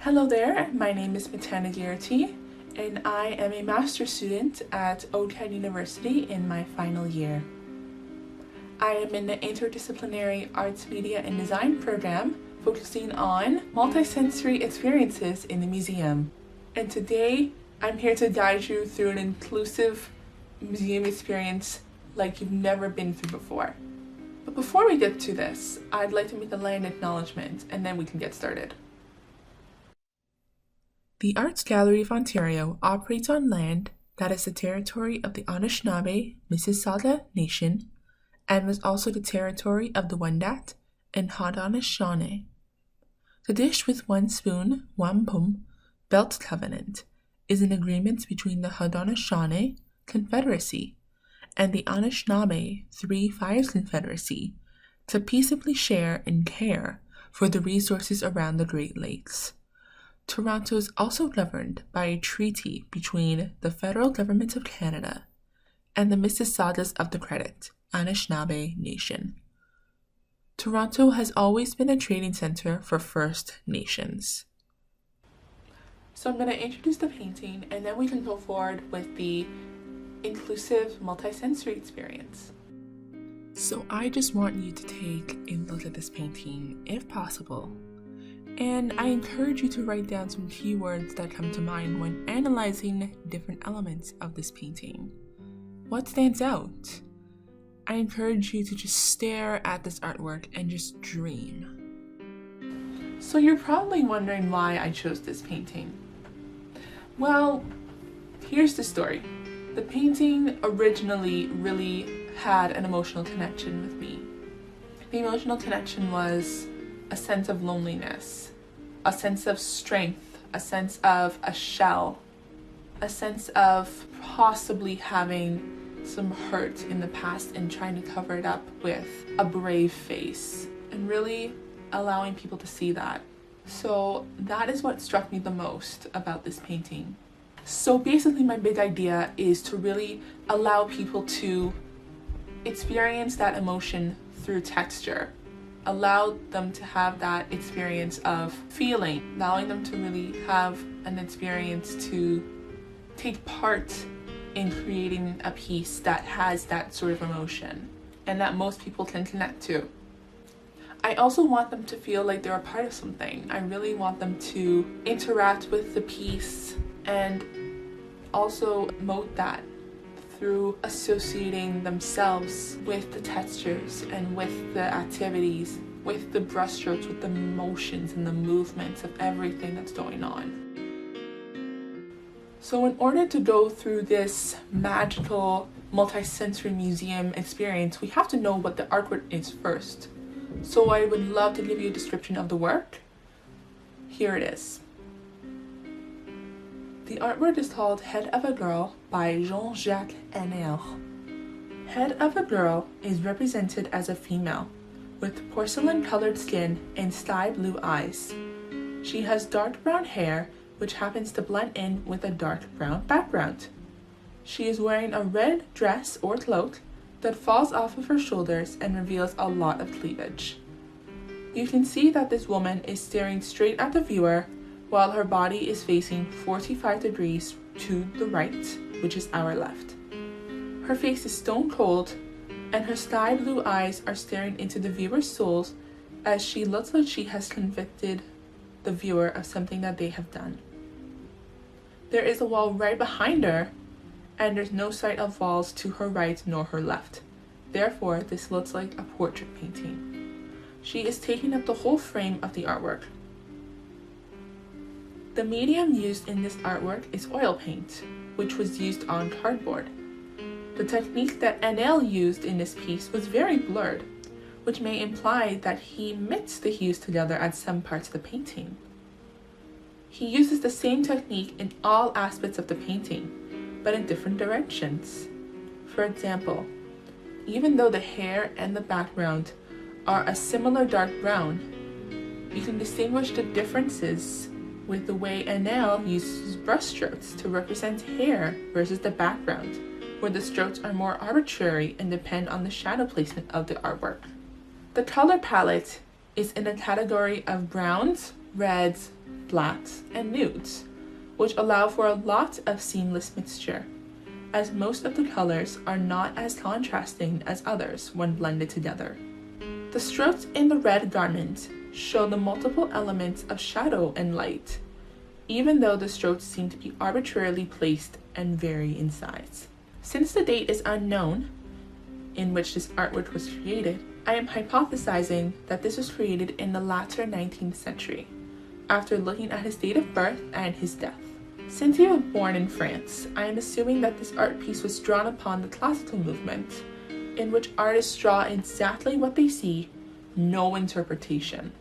Hello there, my name is Matana Geraghty, and I am a master's student at OCADU University in my final year. I am in the Interdisciplinary Arts, Media, and Design program focusing on multisensory experiences in the museum. And today, I'm here to guide you through an inclusive museum experience like you've never been through before. But before we get to this, I'd like to make a land acknowledgement and then we can get started. The Arts Gallery of Ontario operates on land that is the territory of the Anishinaabe Mississauga Nation and was also the territory of the Wendat and Haudenosaunee. The Dish with One Spoon, Wampum Belt Covenant is an agreement between the Haudenosaunee Confederacy and the Anishinaabe 3-5 Confederacy to peaceably share and care for the resources around the Great Lakes. Toronto is also governed by a treaty between the federal government of Canada and the Mississaugas of the Credit, Anishinaabe Nation. Toronto has always been a trading center for First Nations. So I'm going to introduce the painting and then we can go forward with the inclusive multisensory experience. So I just want you to take a look at this painting, if possible. And I encourage you to write down some keywords that come to mind when analyzing different elements of this painting. What stands out? I encourage you to just stare at this artwork and just dream. So you're probably wondering why I chose this painting. Well, here's the story. The painting originally really had an emotional connection with me. The emotional connection was a sense of loneliness, a sense of strength, a sense of a shell, a sense of possibly having some hurt in the past and trying to cover it up with a brave face and really allowing people to see that. So that is what struck me the most about this painting. So basically my big idea is to really allow people to experience that emotion through texture. Allow them to have that experience of feeling, allowing them to really have an experience to take part in creating a piece that has that sort of emotion and that most people can connect to. I also want them to feel like they're a part of something. I really want them to interact with the piece and also emote that through associating themselves with the textures and with the activities, with the brushstrokes, with the motions and the movements of everything that's going on. So in order to go through this magical multisensory museum experience, we have to know what the artwork is first. So I would love to give you a description of the work. Here it is. The artwork is called Head of a Girl by Jean-Jacques Henner. Head of a Girl is represented as a female with porcelain-colored skin and sky blue eyes. She has dark brown hair which happens to blend in with a dark brown background. She is wearing a red dress or cloak that falls off of her shoulders and reveals a lot of cleavage. You can see that this woman is staring straight at the viewer while her body is facing 45 degrees to the right, which is our left. Her face is stone cold, and her sky blue eyes are staring into the viewer's souls as she looks like she has convicted the viewer of something that they have done. There is a wall right behind her, and there's no sight of walls to her right nor her left. Therefore, this looks like a portrait painting. She is taking up the whole frame of the artwork. The medium used in this artwork is oil paint, which was used on cardboard. The technique that Henner used in this piece was very blurred, which may imply that he mixed the hues together at some parts of the painting. He uses the same technique in all aspects of the painting, but in different directions. For example, even though the hair and the background are a similar dark brown, you can distinguish the differences with the way Henner uses brushstrokes to represent hair versus the background, where the strokes are more arbitrary and depend on the shadow placement of the artwork. The color palette is in a category of browns, reds, blacks, and nudes, which allow for a lot of seamless mixture, as most of the colors are not as contrasting as others when blended together. The strokes in the red garment show the multiple elements of shadow and light, even though the strokes seem to be arbitrarily placed and vary in size. Since the date is unknown in which this artwork was created, I am hypothesizing that this was created in the latter 19th century, after looking at his date of birth and his death. Since he was born in France, I am assuming that this art piece was drawn upon the classical movement, in which artists draw exactly what they see, no interpretation.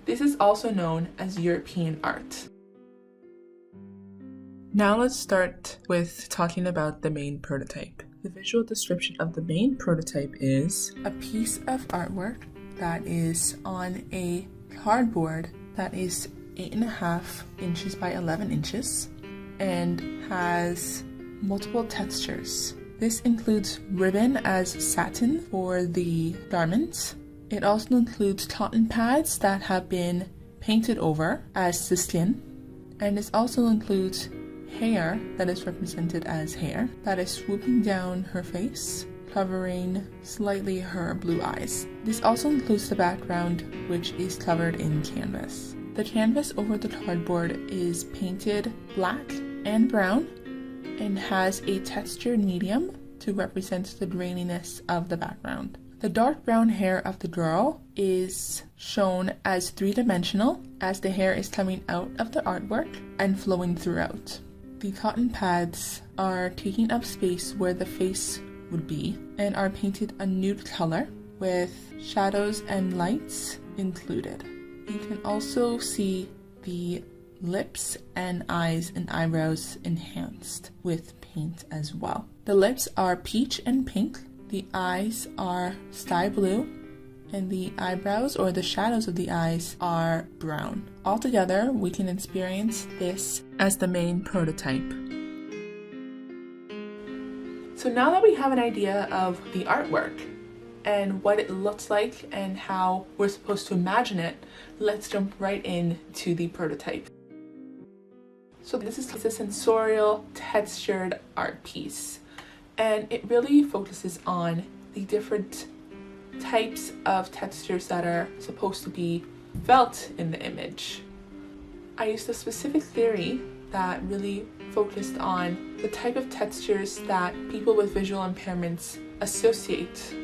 This is also known as European art. Now let's start with talking about the main prototype. The visual description of the main prototype is a piece of artwork that is on a cardboard that is 8.5 inches by 11 inches and has multiple textures. This includes ribbon as satin for the garments. It also includes cotton pads that have been painted over as the skin, and it also includes hair that is represented as hair that is swooping down her face, covering slightly her blue eyes. This also includes the background, which is covered in canvas. The canvas over the cardboard is painted black and brown and has a textured medium to represent the graininess of the background. The dark brown hair of the girl is shown as three-dimensional, as the hair is coming out of the artwork and flowing throughout. The cotton pads are taking up space where the face would be and are painted a nude color with shadows and lights included. You can also see the lips and eyes and eyebrows enhanced with paint as well. The lips are peach and pink, the eyes are sky blue, and the eyebrows or the shadows of the eyes are brown. Altogether, we can experience this as the main prototype. So now that we have an idea of the artwork and what it looks like and how we're supposed to imagine it, let's jump right into the prototype. So this is a sensorial, textured art piece, and it really focuses on the different types of textures that are supposed to be felt in the image. I used a specific theory that really focused on the type of textures that people with visual impairments associate,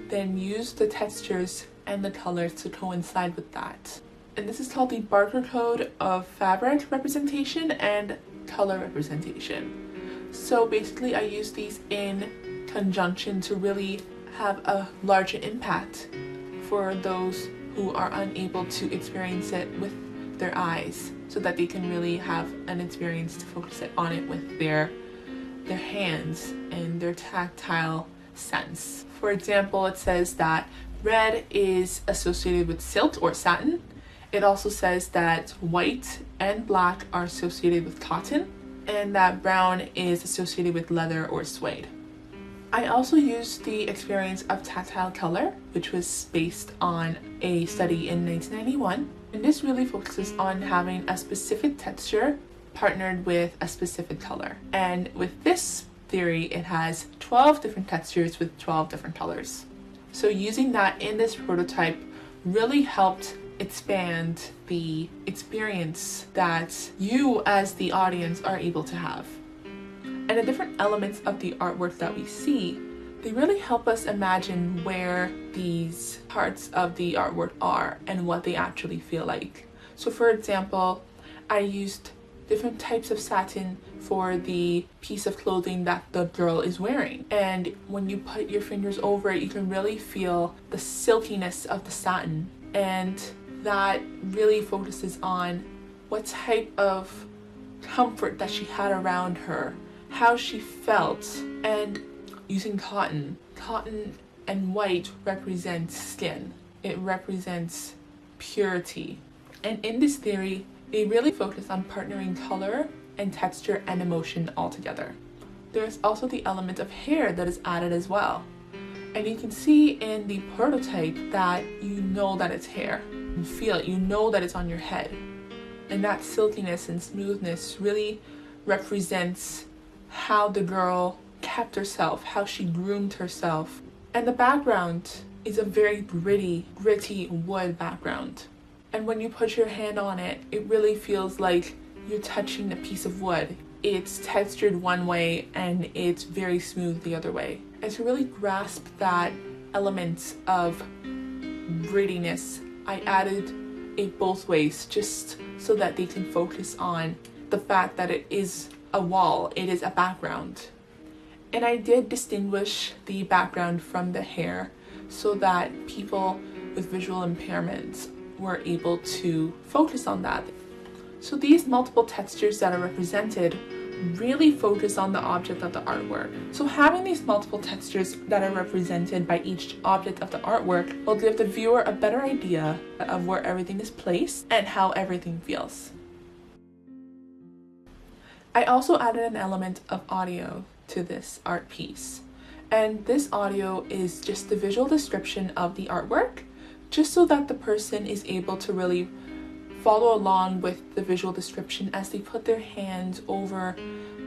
then use the textures and the colors to coincide with that. And this is called the Barker Code of fabric representation and color representation. So basically I use these in conjunction to really have a larger impact for those who are unable to experience it with their eyes, so that they can really have an experience to focus on it with their hands and their tactile sense. For example, it says that red is associated with silk or satin. It also says that white and black are associated with cotton, and that brown is associated with leather or suede. I also used the experience of tactile color, which was based on a study in 1991, and this really focuses on having a specific texture partnered with a specific color. And with this theory, it has 12 different textures with 12 different colors. So using that in this prototype really helped expand the experience that you as the audience are able to have. And the different elements of the artwork that we see, they really help us imagine where these parts of the artwork are and what they actually feel like. So for example, I used different types of satin for the piece of clothing that the girl is wearing. And when you put your fingers over it, you can really feel the silkiness of the satin. And that really focuses on what type of comfort that she had around her, how she felt. And using cotton and white represents skin. It represents purity. And in this theory, they really focus on partnering color and texture and emotion all together. There's also the element of hair that is added as well. And you can see in the prototype that you know that it's hair. You feel it, you know that it's on your head. And that silkiness and smoothness really represents how the girl kept herself, how she groomed herself. And the background is a very gritty wood background. And when you put your hand on it, it really feels like you're touching a piece of wood. It's textured one way and it's very smooth the other way. And to really grasp that element of grittiness, I added it both ways just so that they can focus on the fact that it is a wall, it is a background. And I did distinguish the background from the hair so that people with visual impairments were able to focus on that. So these multiple textures that are represented really focus on the object of the artwork. So having these multiple textures that are represented by each object of the artwork will give the viewer a better idea of where everything is placed and how everything feels. I also added an element of audio to this art piece. And this audio is just the visual description of the artwork, just so that the person is able to really follow along with the visual description as they put their hands over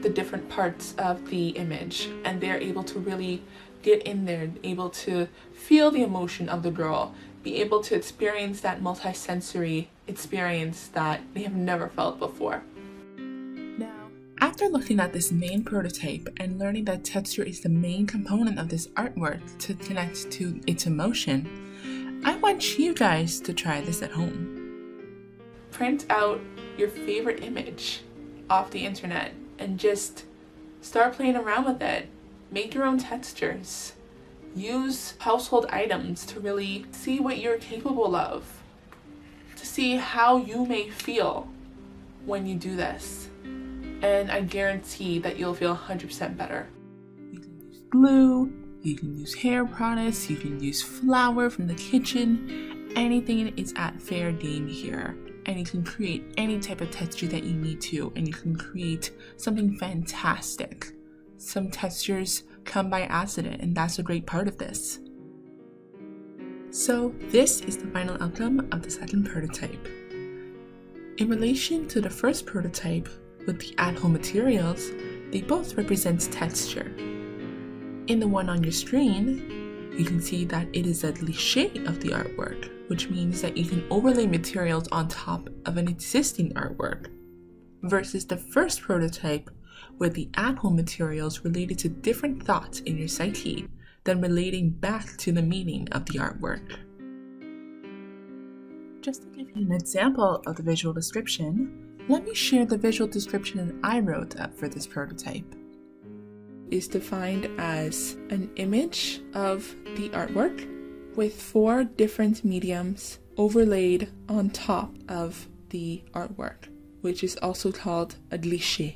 the different parts of the image, and they're able to really get in there, able to feel the emotion of the girl, be able to experience that multisensory experience that they have never felt before. Now, after looking at this main prototype and learning that texture is the main component of this artwork to connect to its emotion, I want you guys to try this at home. Print out your favorite image off the internet and just start playing around with it. Make your own textures. Use household items to really see what you're capable of, to see how you may feel when you do this. And I guarantee that you'll feel 100% better. You can use glue, you can use hair products, you can use flour from the kitchen. Anything is at fair game here. And you can create any type of texture that you need to, and you can create something fantastic. Some textures come by accident, and that's a great part of this. So this is the final outcome of the second prototype. In relation to the first prototype with the at-home materials, they both represent texture. In the one on your screen, you can see that it is a cliché of the artwork, which means that you can overlay materials on top of an existing artwork, versus the first prototype where the at-home materials related to different thoughts in your psyche than relating back to the meaning of the artwork. Just to give you an example of the visual description, let me share the visual description that I wrote up for this prototype. Is defined as an image of the artwork with 4 different mediums overlaid on top of the artwork, which is also called a cliché.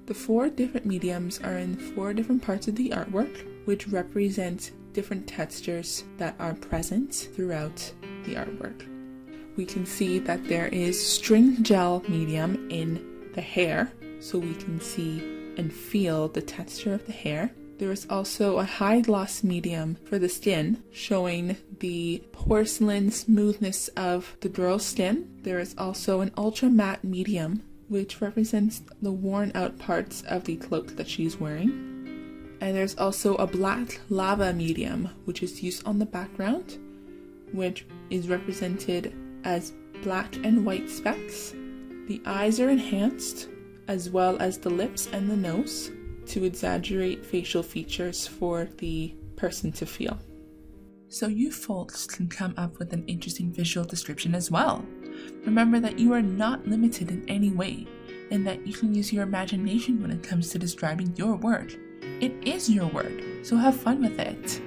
The 4 different mediums are in 4 different parts of the artwork, which represent different textures that are present throughout the artwork. We can see that there is string gel medium in the hair, so we can see and feel the texture of the hair. There is also a high gloss medium for the skin, showing the porcelain smoothness of the girl's skin. There is also an ultra matte medium, which represents the worn out parts of the cloak that she's wearing. And there's also a black lava medium, which is used on the background, which is represented as black and white specks. The eyes are enhanced, as well as the lips and the nose, to exaggerate facial features for the person to feel. So you folks can come up with an interesting visual description as well. Remember that you are not limited in any way, and that you can use your imagination when it comes to describing your work. It is your work, so have fun with it.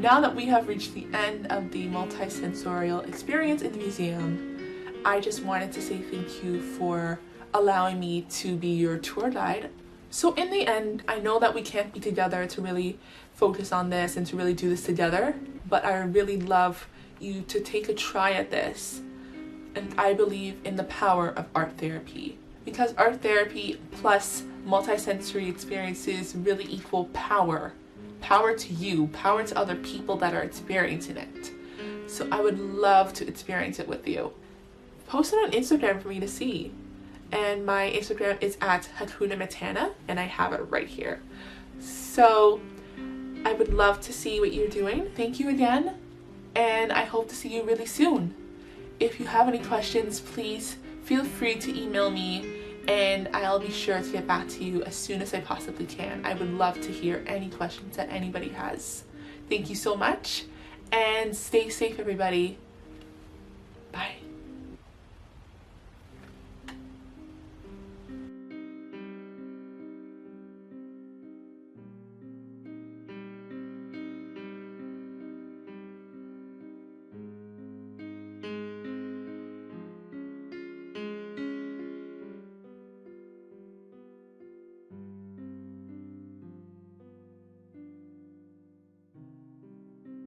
Now that we have reached the end of the multisensorial experience in the museum, I just wanted to say thank you for allowing me to be your tour guide. So in the end, I know that we can't be together to really focus on this and to really do this together, but I really love you to take a try at this. And I believe in the power of art therapy, because art therapy plus multisensory experiences really equal power. Power to you, power to other people that are experiencing it. So I would love to experience it with you. post it on Instagram for me to see. And my Instagram is at Hakuna Matana, and I have it right here. So I would love to see what you're doing. Thank you again, and I hope to see you really soon. If you have any questions, please feel free to email me, and I'll be sure to get back to you as soon as I possibly can. I would love to hear any questions that anybody has. Thank you so much, and stay safe, everybody.